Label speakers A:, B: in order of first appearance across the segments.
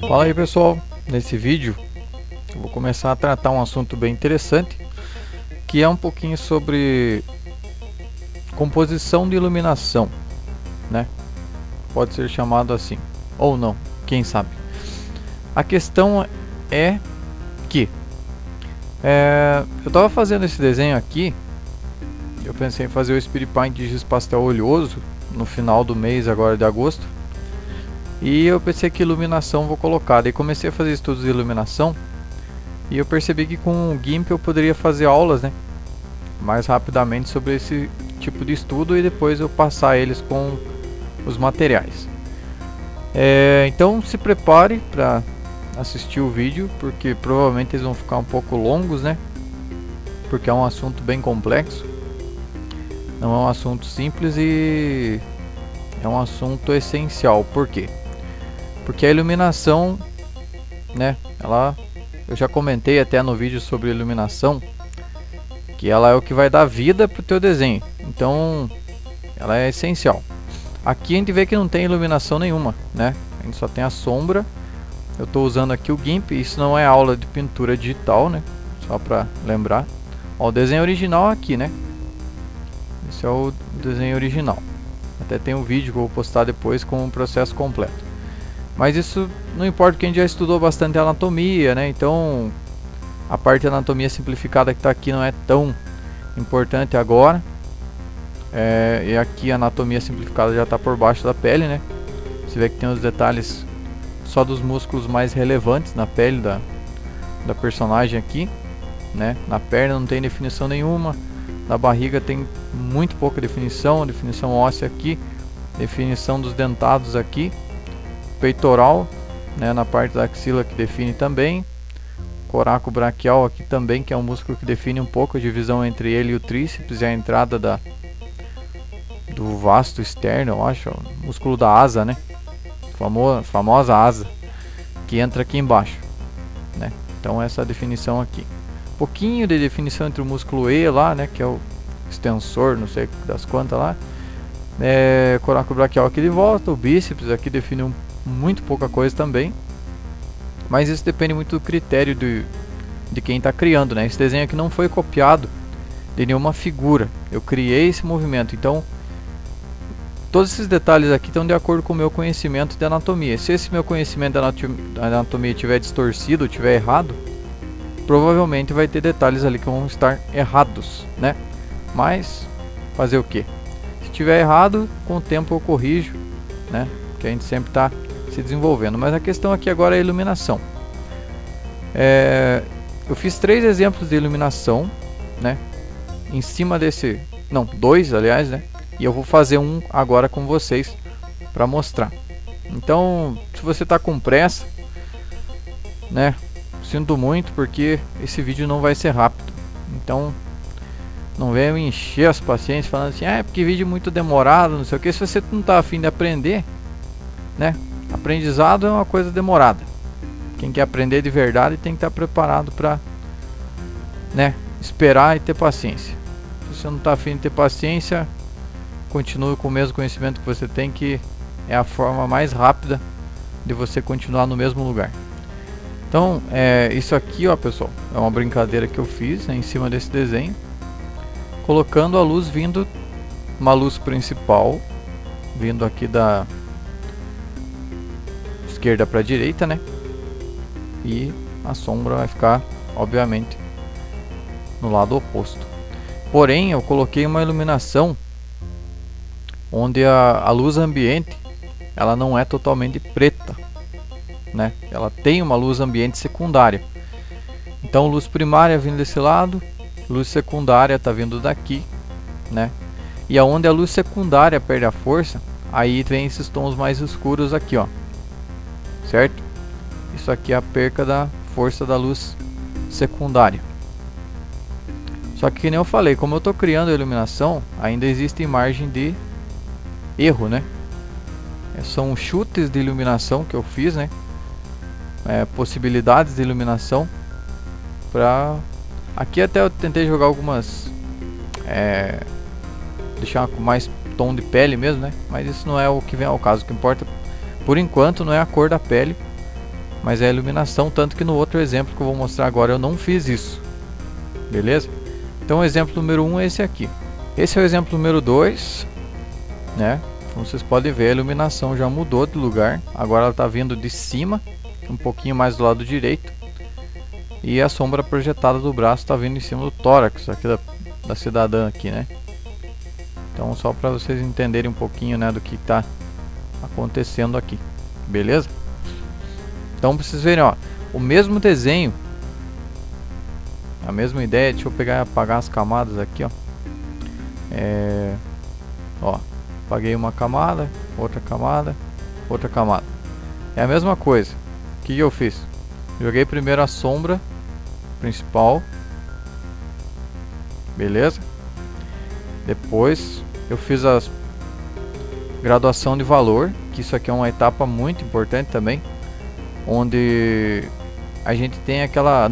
A: Fala aí pessoal, nesse vídeo eu vou começar a tratar um assunto bem interessante, que é um pouquinho sobre composição de iluminação, né? Pode ser chamado assim, ou não, quem sabe. A questão é que eu estava fazendo esse desenho aqui, eu pensei em fazer o Spirit Paint de giz pastel oleoso no final do mês agora de agosto. E eu pensei que iluminação vou colocar, daí comecei a fazer estudos de iluminação e eu percebi que com o GIMP eu poderia fazer aulas, né, mais rapidamente sobre esse tipo de estudo e depois eu passar eles com os materiais. Então se prepare para assistir o vídeo, porque provavelmente eles vão ficar um pouco longos, né, porque é um assunto bem complexo, não é um assunto simples e é um assunto essencial. Por quê? Porque a iluminação, né, eu já comentei até no vídeo sobre iluminação, que ela é o que vai dar vida para o teu desenho, então ela é essencial. Aqui a gente vê que não tem iluminação nenhuma, né, a gente só tem a sombra. Eu estou usando aqui o GIMP, isso não é aula de pintura digital, né, só para lembrar. Ó, o desenho original aqui, né, esse é o desenho original, até tem um vídeo que eu vou postar depois com o processo completo. Mas isso não importa, porque a gente já estudou bastante anatomia, né? Então a parte de anatomia simplificada que está aqui não é tão importante agora. E aqui a anatomia simplificada já está por baixo da pele, né? Você vê que tem os detalhes só dos músculos mais relevantes na pele da personagem aqui, né? Na perna não tem definição nenhuma, na barriga tem muito pouca definição óssea aqui, definição dos dentados aqui. Peitoral, né, na parte da axila que define também, coraco braquial aqui também, que é um músculo que define um pouco a divisão entre ele e o tríceps, e a entrada do vasto externo, eu acho, o músculo da asa, né, famosa asa, que entra aqui embaixo, né. Então essa definição aqui, pouquinho de definição entre o músculo E lá, né, que é o extensor, não sei das quantas lá, coraco braquial aqui de volta, o bíceps aqui define muito pouca coisa também, mas isso depende muito do critério de quem está criando, né? Esse desenho aqui não foi copiado de nenhuma figura, eu criei esse movimento, então todos esses detalhes aqui estão de acordo com o meu conhecimento de anatomia. Se esse meu conhecimento da anatomia estiver distorcido, estiver errado, provavelmente vai ter detalhes ali que vão estar errados, né? Mas fazer o que? Se estiver errado, com o tempo eu corrijo, né? Que a gente sempre está se desenvolvendo. Mas a questão aqui agora é a iluminação. Eu fiz 3 exemplos de iluminação, né, em cima desse, não, 2 aliás, né, e eu vou fazer um agora com vocês para mostrar. Então se você está com pressa, né, sinto muito, porque esse vídeo não vai ser rápido, então não venha me encher as paciências falando assim, porque vídeo muito demorado, não sei o que. Se você não está a fim de aprender, né, aprendizado é uma coisa demorada. Quem quer aprender de verdade tem que estar preparado para, né, esperar e ter paciência. Se você não está a fim de ter paciência, continue com o mesmo conhecimento que você tem, que é a forma mais rápida de você continuar no mesmo lugar. Então isso aqui, ó pessoal, é uma brincadeira que eu fiz, né, em cima desse desenho, colocando a luz vindo, uma luz principal vindo aqui da esquerda para a direita, né? E a sombra vai ficar, obviamente, no lado oposto. Porém, eu coloquei uma iluminação onde a luz ambiente, ela não é totalmente preta, né? Ela tem uma luz ambiente secundária. Então, luz primária vindo desse lado, luz secundária está vindo daqui, né? E aonde a luz secundária perde a força, aí vem esses tons mais escuros aqui, ó. Certo? Isso aqui é a perca da força da luz secundária. Só que nem eu falei, como eu estou criando a iluminação, ainda existe margem de erro, né? São chutes de iluminação que eu fiz, né? Possibilidades de iluminação para... Aqui até eu tentei jogar algumas... deixar mais tom de pele mesmo, né? Mas isso não é o que vem ao caso. O que importa, por enquanto, não é a cor da pele, mas é a iluminação. Tanto que no outro exemplo que eu vou mostrar agora eu não fiz isso. Beleza? Então o exemplo número 1 é esse aqui. Esse é o exemplo número 2, né? Como vocês podem ver, a iluminação já mudou de lugar. Agora ela está vindo de cima, um pouquinho mais do lado direito. E a sombra projetada do braço está vindo em cima do tórax aqui da cidadã aqui, né? Então só para vocês entenderem um pouquinho, né, do que está acontecendo aqui. Beleza? Então pra vocês verem, ó, o mesmo desenho, a mesma ideia. Deixa eu pegar e apagar as camadas aqui, ó. Ó, apaguei uma camada, outra camada, outra camada. É a mesma coisa. O que eu fiz? Joguei primeiro a sombra principal, beleza? Depois eu fiz a graduação de valor, que isso aqui é uma etapa muito importante também, onde a gente tem aquela...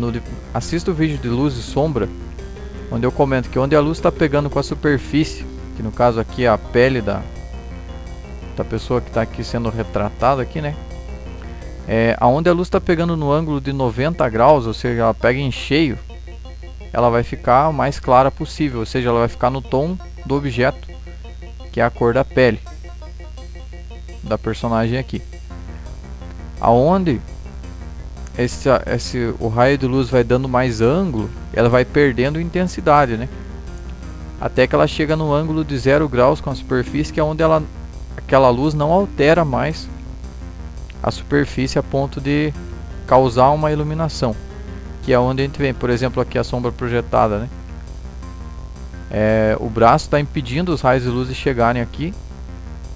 A: assista o vídeo de luz e sombra, onde eu comento que onde a luz está pegando com a superfície, que no caso aqui é a pele da pessoa que está aqui sendo retratada aqui, né? Aonde a luz está pegando no ângulo de 90 graus, ou seja, ela pega em cheio, ela vai ficar o mais clara possível, ou seja, ela vai ficar no tom do objeto, que é a cor da pele da personagem aqui. Aonde o raio de luz vai dando mais ângulo, ela vai perdendo intensidade, né? Até que ela chega no ângulo de 0 graus com a superfície, que é onde aquela luz não altera mais a superfície a ponto de causar uma iluminação, que é onde a gente vem, por exemplo, aqui a sombra projetada, né? O braço está impedindo os raios de luz de chegarem aqui,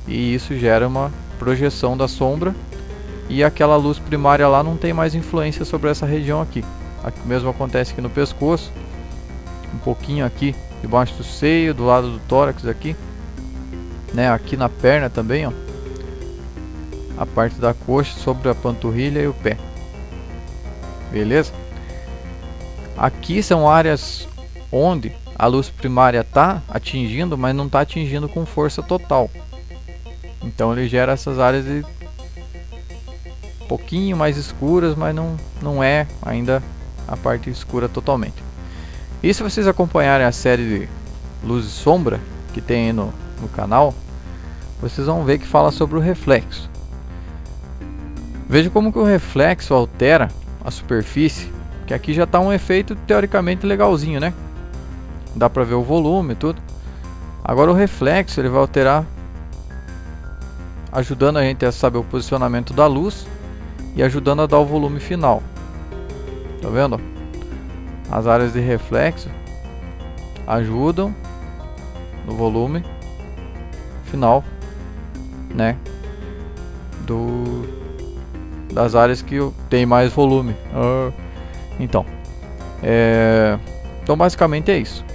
A: e isso gera uma projeção da sombra, e aquela luz primária lá não tem mais influência sobre essa região aqui. Aqui mesmo acontece aqui no pescoço, um pouquinho aqui debaixo do seio, do lado do tórax aqui, né? Aqui na perna também, ó, a parte da coxa sobre a panturrilha e o pé. Beleza? Aqui são áreas onde a luz primária está atingindo, mas não está atingindo com força total. Então ele gera essas áreas de um pouquinho mais escuras, mas não é ainda a parte escura totalmente. E se vocês acompanharem a série de Luz e Sombra que tem aí no canal, vocês vão ver que fala sobre o reflexo. Veja como que o reflexo altera a superfície, que aqui já está um efeito teoricamente legalzinho, né? Dá para ver o volume e tudo. Agora o reflexo ele vai alterar, ajudando a gente a saber o posicionamento da luz e ajudando a dar o volume final. Tá vendo? As áreas de reflexo ajudam no volume final, né? Das áreas que tem mais volume. Então basicamente é isso.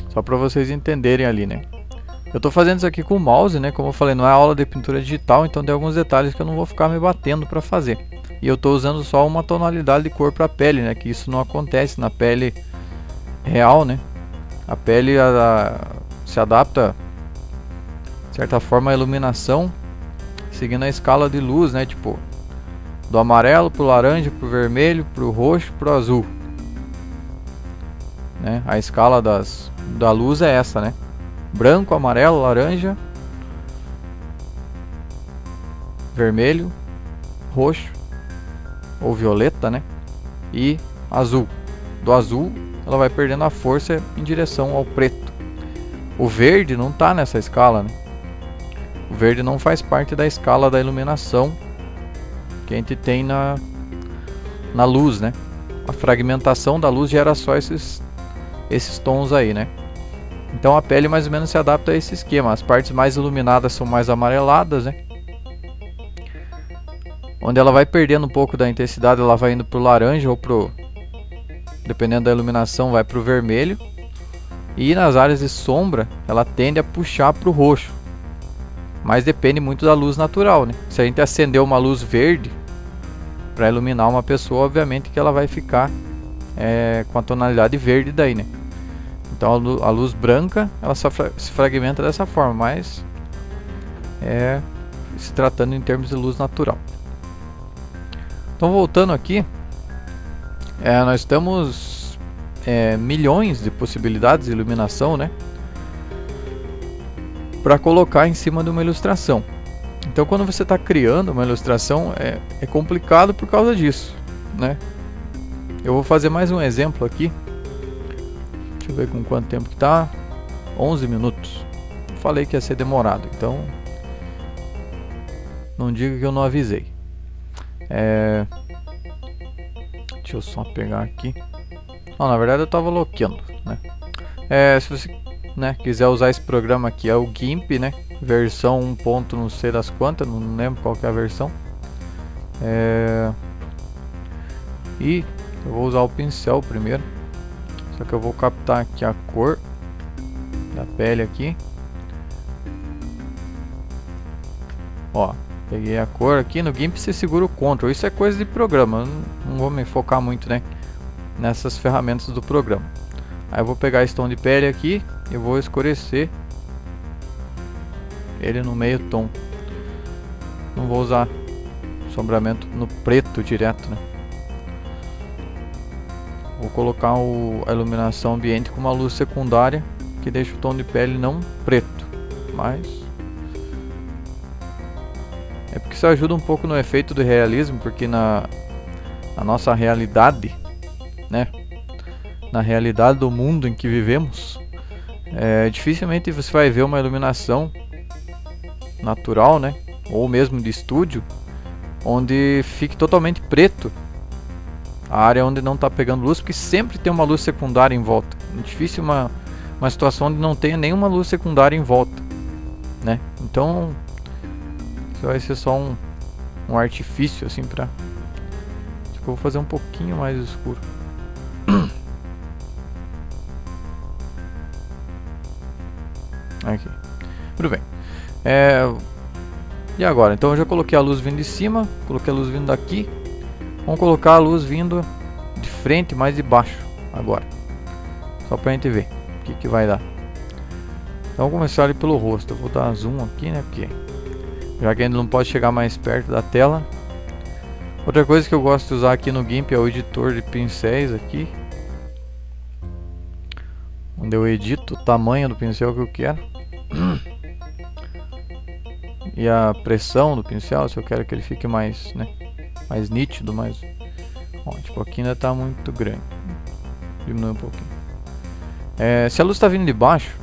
A: Só para vocês entenderem ali, né? Eu tô fazendo isso aqui com o mouse, né? Como eu falei, não é aula de pintura digital, então tem alguns detalhes que eu não vou ficar me batendo para fazer. E eu tô usando só uma tonalidade de cor para pele, né? Que isso não acontece na pele real, né? A pele se adapta de certa forma à iluminação, seguindo a escala de luz, né? Tipo, do amarelo pro laranja, pro vermelho, pro roxo, pro azul, né? A escala da luz é essa, né? Branco, amarelo, laranja, vermelho, roxo ou violeta, né? E azul. Do azul ela vai perdendo a força em direção ao preto. O verde não está nessa escala, né? O verde não faz parte da escala da iluminação que a gente tem na luz, né? A fragmentação da luz gera só esses tons aí, né? Então a pele mais ou menos se adapta a esse esquema. As partes mais iluminadas são mais amareladas, né? Onde ela vai perdendo um pouco da intensidade, ela vai indo pro laranja ou dependendo da iluminação, vai pro vermelho. E nas áreas de sombra, ela tende a puxar pro roxo. Mas depende muito da luz natural, né? Se a gente acender uma luz verde para iluminar uma pessoa, obviamente que ela vai ficar com a tonalidade verde daí, né? Então a luz branca ela se fragmenta dessa forma, mas se tratando em termos de luz natural. Então voltando aqui, nós temos milhões de possibilidades de iluminação, né, para colocar em cima de uma ilustração. Então quando você está criando uma ilustração é complicado por causa disso, né? Eu vou fazer mais um exemplo aqui. Deixa eu ver com quanto tempo que tá. 11 minutos. Falei que ia ser demorado, então não diga que eu não avisei. Deixa eu só pegar aqui. Não, na verdade eu estava bloqueando, né? Se você, né, quiser usar esse programa aqui, é o GIMP, né? Versão 1. Não sei das quantas, não lembro qual que é a versão. E eu vou usar o pincel primeiro. Só que eu vou captar aqui a cor da pele aqui. Ó, peguei a cor aqui. No GIMP você segura o Ctrl. Isso é coisa de programa. Eu não vou me focar muito, né, nessas ferramentas do programa. Aí eu vou pegar esse tom de pele aqui e vou escurecer ele no meio tom. Não vou usar sombreamento no preto direto, né? Vou colocar a iluminação ambiente com uma luz secundária que deixa o tom de pele não preto, mas é porque isso ajuda um pouco no efeito do realismo, porque na nossa realidade, né, na realidade do mundo em que vivemos, dificilmente você vai ver uma iluminação natural, né, ou mesmo de estúdio, onde fique totalmente preto a área onde não está pegando luz, porque sempre tem uma luz secundária em volta. É difícil uma situação onde não tenha nenhuma luz secundária em volta, né? Então isso vai ser só um artifício assim para. Acho que eu vou fazer um pouquinho mais escuro. Aqui. Tudo bem. E agora? Então eu já coloquei a luz vindo de cima, coloquei a luz vindo daqui. Vamos colocar a luz vindo de frente, mais de baixo agora. Só pra gente ver o que vai dar. Então vamos começar ali pelo rosto. Eu vou dar zoom aqui, né? Porque já que ainda não pode chegar mais perto da tela. Outra coisa que eu gosto de usar aqui no GIMP é o editor de pincéis aqui, onde eu edito o tamanho do pincel que eu quero. E a pressão do pincel, se eu quero que ele fique mais, né, mais nítido, mais... Ó, tipo, aqui ainda está muito grande. Diminui um pouquinho. Se a luz está vindo de baixo,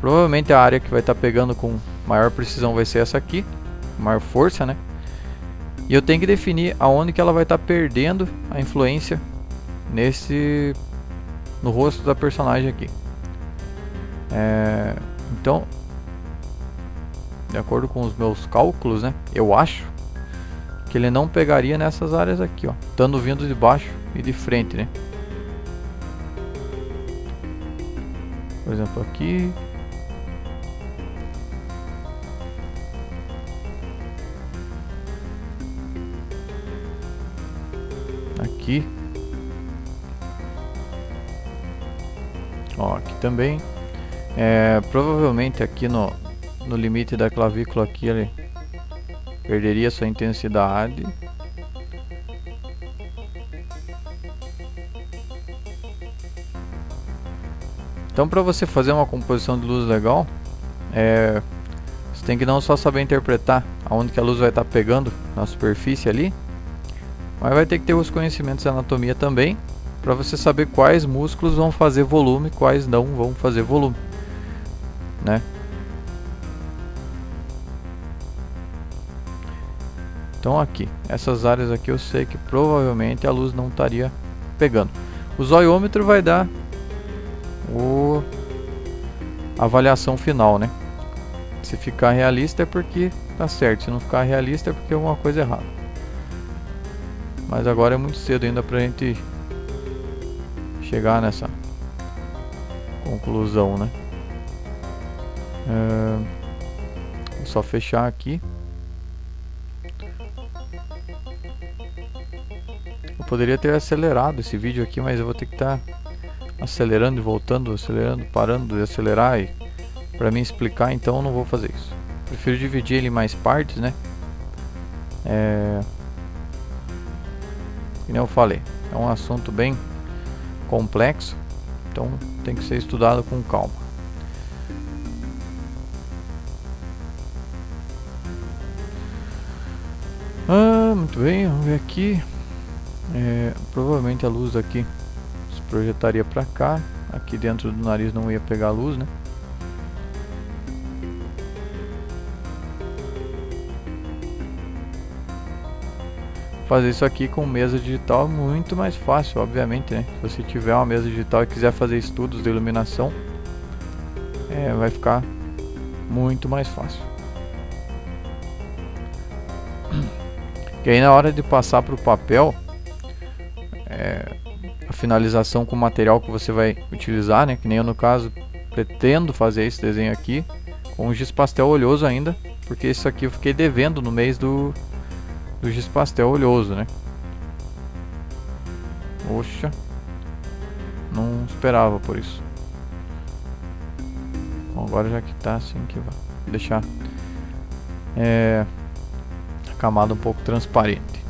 A: provavelmente a área que vai estar pegando com maior precisão vai ser essa aqui, maior força, né? E eu tenho que definir aonde que ela vai estar perdendo a influência no rosto da personagem aqui. Então, de acordo com os meus cálculos, né, eu acho que ele não pegaria nessas áreas aqui, ó, estando vindo de baixo e de frente, né? Por exemplo, aqui. Aqui. Ó, aqui também. Provavelmente aqui no limite da clavícula aqui ele perderia sua intensidade. Então, para você fazer uma composição de luz legal, você tem que não só saber interpretar aonde que a luz vai estar pegando na superfície ali, mas vai ter que ter os conhecimentos de anatomia também, para você saber quais músculos vão fazer volume, quais não vão fazer volume, né? Então aqui, essas áreas aqui eu sei que provavelmente a luz não estaria pegando. O zoiômetro vai dar a avaliação final, né? Se ficar realista é porque tá certo, se não ficar realista é porque é alguma coisa errada. Mas agora é muito cedo ainda pra gente chegar nessa conclusão, né? Vou só fechar aqui. Eu poderia ter acelerado esse vídeo aqui, mas eu vou ter que estar acelerando e voltando, acelerando, parando de acelerar e para mim explicar, então eu não vou fazer isso. Prefiro dividir ele em mais partes, né? Como eu falei, é um assunto bem complexo, então tem que ser estudado com calma. Muito bem, vamos ver aqui. Provavelmente a luz aqui se projetaria para cá. Aqui dentro do nariz não ia pegar a luz, né? Fazer isso aqui com mesa digital é muito mais fácil, obviamente, né? Se você tiver uma mesa digital e quiser fazer estudos de iluminação, vai ficar muito mais fácil. E aí na hora de passar para o papel, a finalização com o material que você vai utilizar, né? Que nem eu no caso pretendo fazer esse desenho aqui com giz pastel oleoso ainda, porque isso aqui eu fiquei devendo no mês do giz pastel oleoso, né? Poxa, não esperava por isso. Bom, agora já que tá assim que vai deixar a camada um pouco transparente.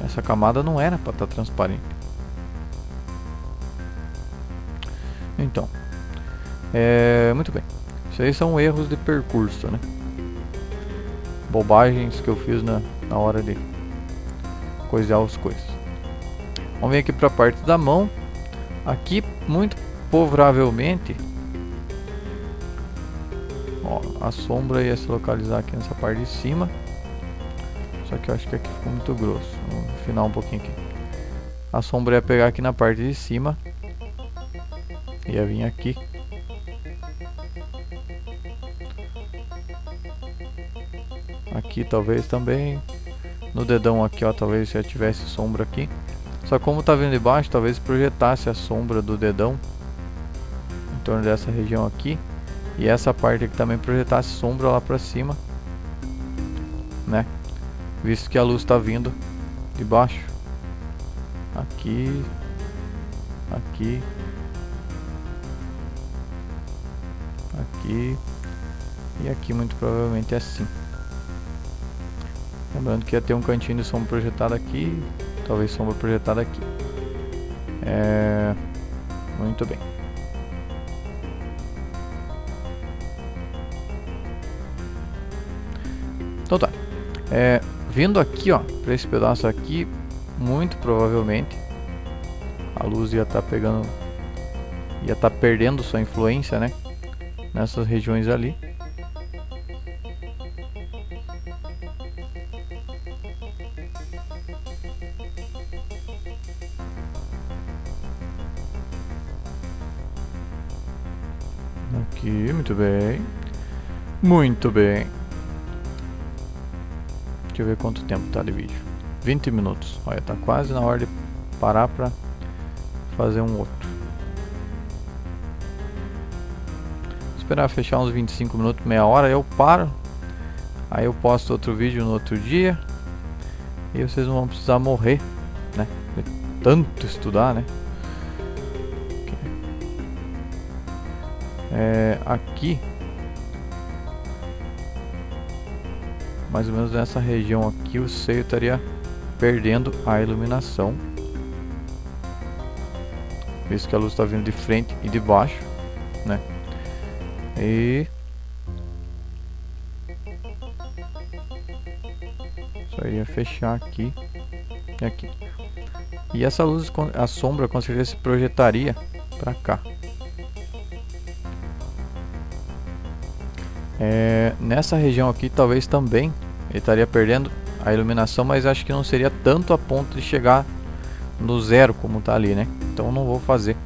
A: Essa camada não era para estar transparente. Então, muito bem. Isso aí são erros de percurso, né? Bobagens que eu fiz na hora de coisar as coisas. Vamos vir aqui para a parte da mão. Aqui, muito provavelmente, ó, a sombra ia se localizar aqui nessa parte de cima. Só que eu acho que aqui ficou muito grosso. Vamos afinar um pouquinho aqui. A sombra ia pegar aqui na parte de cima. Ia vir aqui. Aqui talvez também. No dedão aqui, ó, talvez já tivesse sombra aqui. Só que como tá vindo de baixo, talvez projetasse a sombra do dedão em torno dessa região aqui. E essa parte aqui também projetasse sombra lá pra cima, né? Visto que a luz tá vindo de baixo. Aqui. Aqui. Aqui. E aqui muito provavelmente é assim. Lembrando que ia ter um cantinho de sombra projetada aqui. Talvez sombra projetada aqui. Muito bem. Então tá. Vindo aqui, ó, para esse pedaço aqui, muito provavelmente a luz ia estar pegando, ia estar perdendo sua influência, né? Nessas regiões ali. Aqui, muito bem. Muito bem. Deixa eu ver quanto tempo tá de vídeo. 20 minutos. Olha, tá quase na hora de parar pra fazer um outro. Esperar fechar uns 25 minutos, meia hora, eu paro. Aí eu posto outro vídeo no outro dia. E vocês não vão precisar morrer, né? De tanto estudar, né? Aqui, mais ou menos nessa região aqui, o seio estaria perdendo a iluminação, visto que a luz está vindo de frente e de baixo, né? E só ia fechar aqui e aqui. E essa luz, a sombra com certeza se projetaria para cá. Nessa região aqui talvez também ele estaria perdendo a iluminação, mas acho que não seria tanto a ponto de chegar no zero como está ali, né? Então não vou fazer.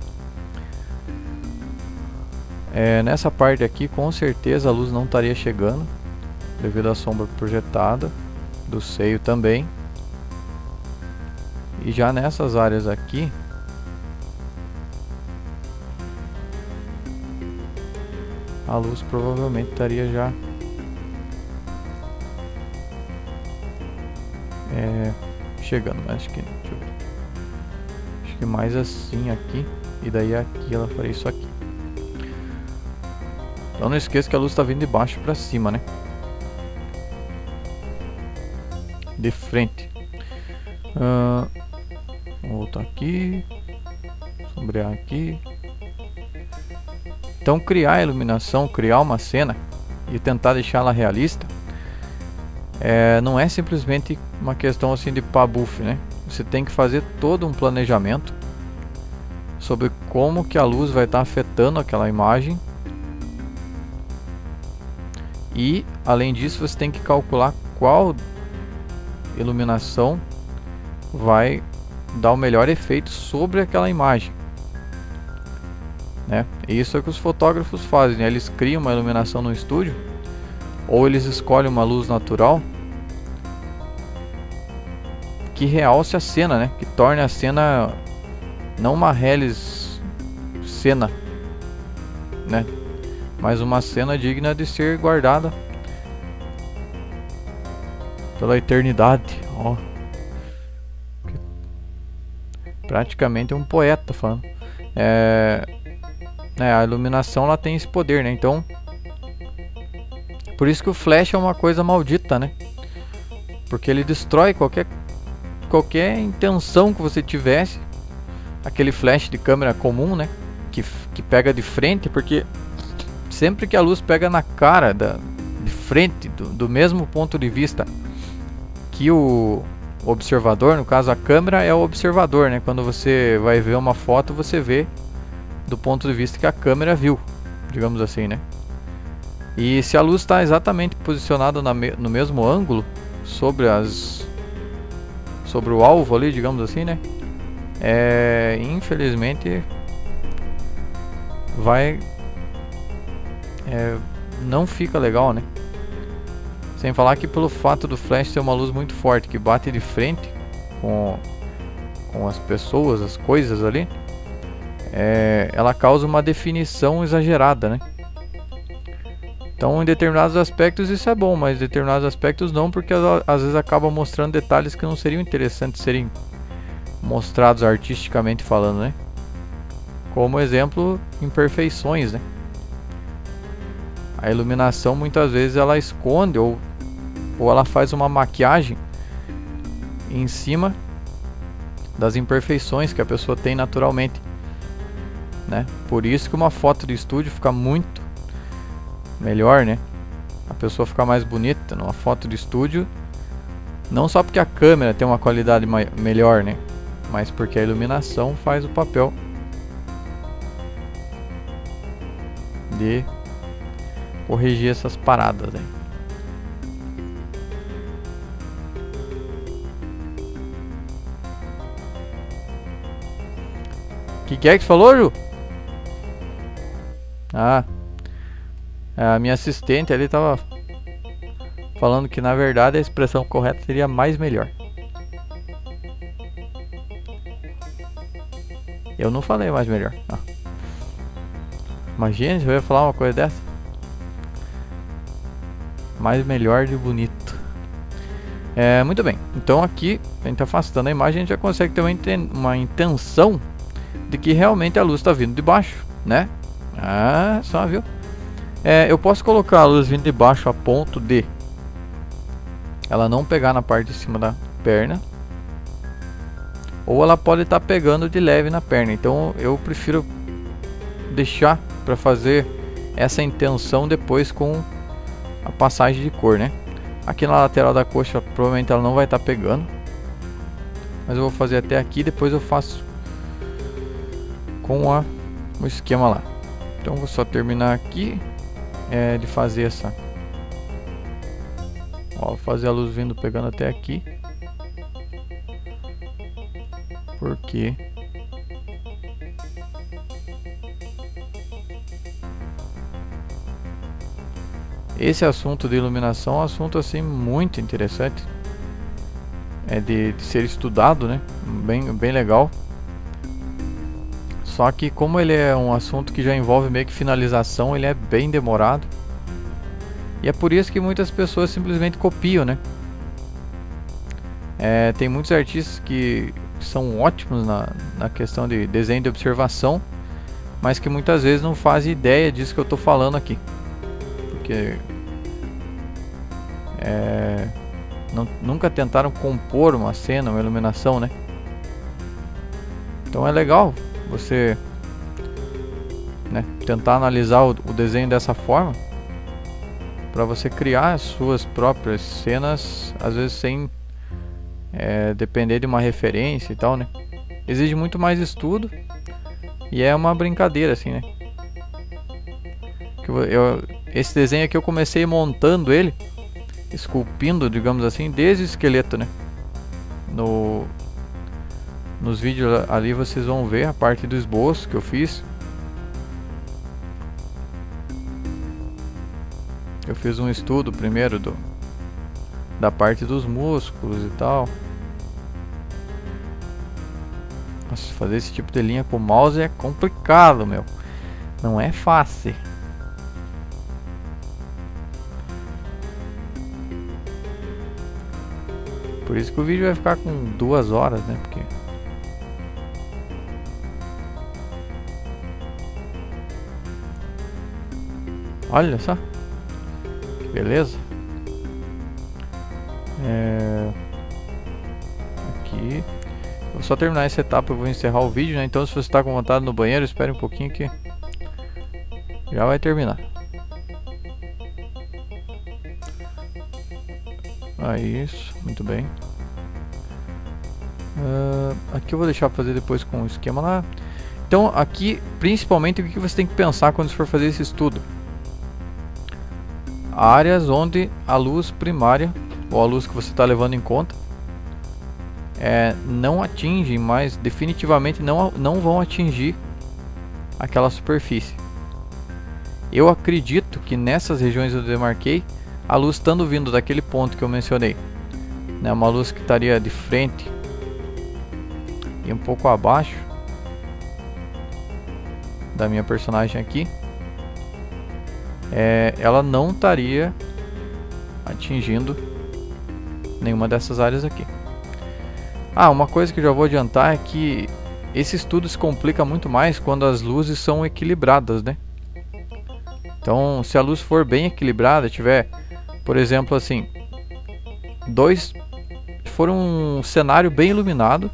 A: Nessa parte aqui com certeza a luz não estaria chegando devido à sombra projetada do seio também. E já nessas áreas aqui a luz provavelmente estaria já chegando, mas acho que, deixa eu ver, acho que mais assim aqui. e daí aqui ela faria isso aqui. Então não esqueça que a luz está vindo de baixo para cima, né? De frente. Vou voltar aqui, sombrear aqui. Então criar a iluminação, criar uma cena e tentar deixá-la realista, não é simplesmente uma questão assim de pá buff, né? Você tem que fazer todo um planejamento sobre como que a luz vai estar afetando aquela imagem. E além disso você tem que calcular qual iluminação vai dar o melhor efeito sobre aquela imagem, né? Isso é o que os fotógrafos fazem, né? Eles criam uma iluminação no estúdio, ou eles escolhem uma luz natural que realce a cena, né? Que torne a cena não uma reles cena, né? Mas uma cena digna de ser guardada pela eternidade. Ó, praticamente é um poeta falando. A iluminação ela tem esse poder, né? Então, por isso que o flash é uma coisa maldita, né? Porque ele destrói qualquer intenção que você tivesse. Aquele flash de câmera comum, né? Que pega de frente, porque sempre que a luz pega na cara de frente, do mesmo ponto de vista que o observador, no caso a câmera é o observador, né? Quando você vai ver uma foto, você vê do ponto de vista que a câmera viu, digamos assim, né? E se a luz está exatamente posicionada no mesmo ângulo sobre o alvo ali, digamos assim, né? Infelizmente não fica legal, né? Sem falar que pelo fato do flash ser uma luz muito forte que bate de frente com as pessoas, as coisas ali, ela causa uma definição exagerada, né? Então em determinados aspectos isso é bom, mas em determinados aspectos não, porque às vezes acaba mostrando detalhes que não seriam interessantes serem mostrados artisticamente falando, né? Como exemplo, imperfeições, né? A iluminação muitas vezes ela esconde ou ela faz uma maquiagem em cima das imperfeições que a pessoa tem naturalmente, né? Por isso que uma foto de estúdio fica muito melhor, né? A pessoa fica mais bonita numa foto de estúdio, não só porque a câmera tem uma qualidade melhor, né? Mas porque a iluminação faz o papel de corrigir essas paradas aí. Que é que você falou, Ju? A minha assistente ali tava falando que na verdade a expressão correta seria mais melhor. Eu não falei mais melhor. Imagina se eu ia falar uma coisa dessa. Mais melhor de bonito. Muito bem. Então aqui, a gente afastando a imagem, a gente já consegue ter uma intenção de que realmente a luz está vindo de baixo, né? Só viu? Eu posso colocar a luz vindo de baixo a ponto de ela não pegar na parte de cima da perna, ou ela pode estar pegando de leve na perna. Então eu prefiro deixar para fazer essa intenção depois com a passagem de cor, né? Aqui na lateral da coxa provavelmente ela não vai estar pegando, mas eu vou fazer até aqui, depois eu faço com o esquema lá. Então vou só terminar aqui de fazer essa, vou fazer a luz vindo pegando até aqui, porque esse assunto de iluminação é um assunto assim muito interessante, de ser estudado, né? Bem legal. Só que como ele é um assunto que já envolve meio que finalização, ele é bem demorado. E é por isso que muitas pessoas simplesmente copiam, né? Tem muitos artistas que que são ótimos na questão de desenho de observação, mas que muitas vezes não fazem ideia disso que eu estou falando aqui, porque nunca tentaram compor uma cena, uma iluminação, né? Então é legal você, né, tentar analisar o desenho dessa forma, para você criar as suas próprias cenas, às vezes sem depender de uma referência e tal, né? Exige muito mais estudo e é uma brincadeira assim, né? Esse desenho aqui eu comecei montando ele, esculpindo, digamos assim, desde o esqueleto, né? Nos vídeos ali vocês vão ver a parte do esboço que eu fiz. Eu fiz um estudo primeiro da parte dos músculos e tal. Nossa, fazer esse tipo de linha com o mouse é complicado, meu. Não é fácil. Por isso que o vídeo vai ficar com 2 horas, né? Porque olha só que beleza. Aqui vou só terminar essa etapa, eu vou encerrar o vídeo, né? Então se você está com vontade no banheiro, espere um pouquinho que já vai terminar. Isso, muito bem. Aqui eu vou deixar para fazer depois com o esquema lá. Então aqui, principalmente, o que você tem que pensar quando você for fazer esse estudo? Áreas onde a luz primária, ou a luz que você está levando em conta, não atingem, mas definitivamente não vão atingir aquela superfície. Eu acredito que nessas regiões onde eu demarquei, a luz estando vindo daquele ponto que eu mencionei, né, uma luz que estaria de frente e um pouco abaixo da minha personagem aqui, ela não estaria atingindo nenhuma dessas áreas aqui. Uma coisa que eu já vou adiantar é que esse estudo se complica muito mais quando as luzes são equilibradas, né? Então, se a luz for bem equilibrada, tiver, por exemplo, assim, for um cenário bem iluminado,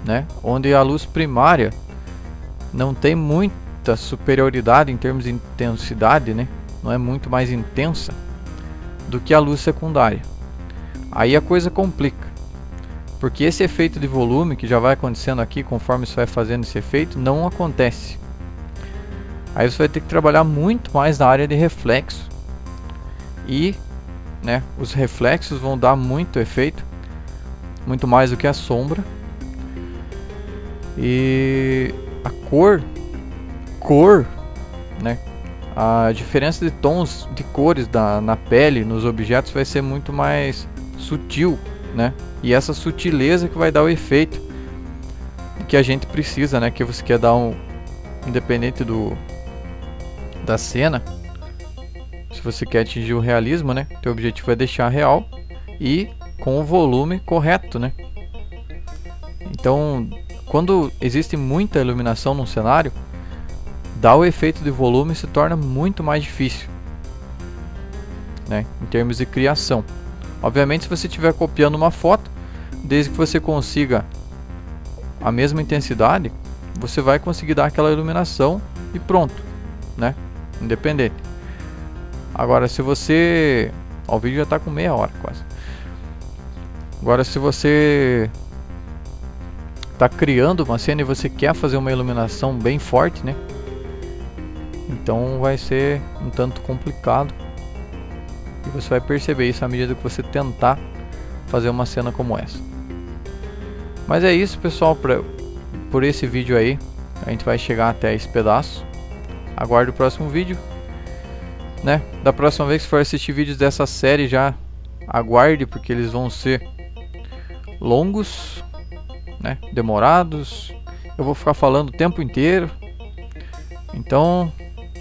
A: né, onde a luz primária não tem muita superioridade em termos de intensidade, né, não é muito mais intensa do que a luz secundária. Aí a coisa complica, porque esse efeito de volume que já vai acontecendo aqui conforme você vai fazendo esse efeito não acontece. Aí você vai ter que trabalhar muito mais na área de reflexo e, né, os reflexos vão dar muito efeito, muito mais do que a sombra. E a cor, né, a diferença de tons de cores na pele, nos objetos, vai ser muito mais sutil, né? E essa sutileza que vai dar o efeito que a gente precisa, né? Que você quer dar independente da cena, se você quer atingir o realismo, né? Teu objetivo é deixar real e com o volume correto, né? Então, quando existe muita iluminação num cenário, dar o efeito de volume se torna muito mais difícil, né, em termos de criação. Obviamente, se você estiver copiando uma foto, desde que você consiga a mesma intensidade, você vai conseguir dar aquela iluminação e pronto, né, independente. Agora, se você... o vídeo já está com meia hora quase. Agora, se você está criando uma cena e você quer fazer uma iluminação bem forte, né, então vai ser um tanto complicado. E você vai perceber isso à medida que você tentar fazer uma cena como essa. Mas é isso, pessoal, por esse vídeo aí. A gente vai chegar até esse pedaço. Aguarde o próximo vídeo, né? Da próxima vez que for assistir vídeos dessa série, já aguarde, porque eles vão ser longos, né? Demorados. Eu vou ficar falando o tempo inteiro. Então,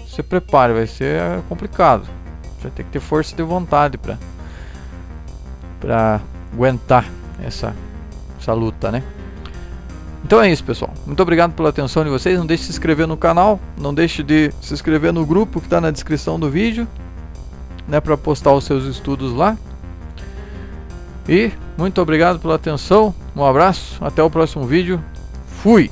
A: se prepare, vai ser complicado. Vai ter que ter força de vontade para aguentar essa luta, né? Então é isso, pessoal. Muito obrigado pela atenção de vocês. Não deixe de se inscrever no canal, não deixe de se inscrever no grupo que está na descrição do vídeo, né, para postar os seus estudos lá. E muito obrigado pela atenção. Um abraço, até o próximo vídeo. Fui!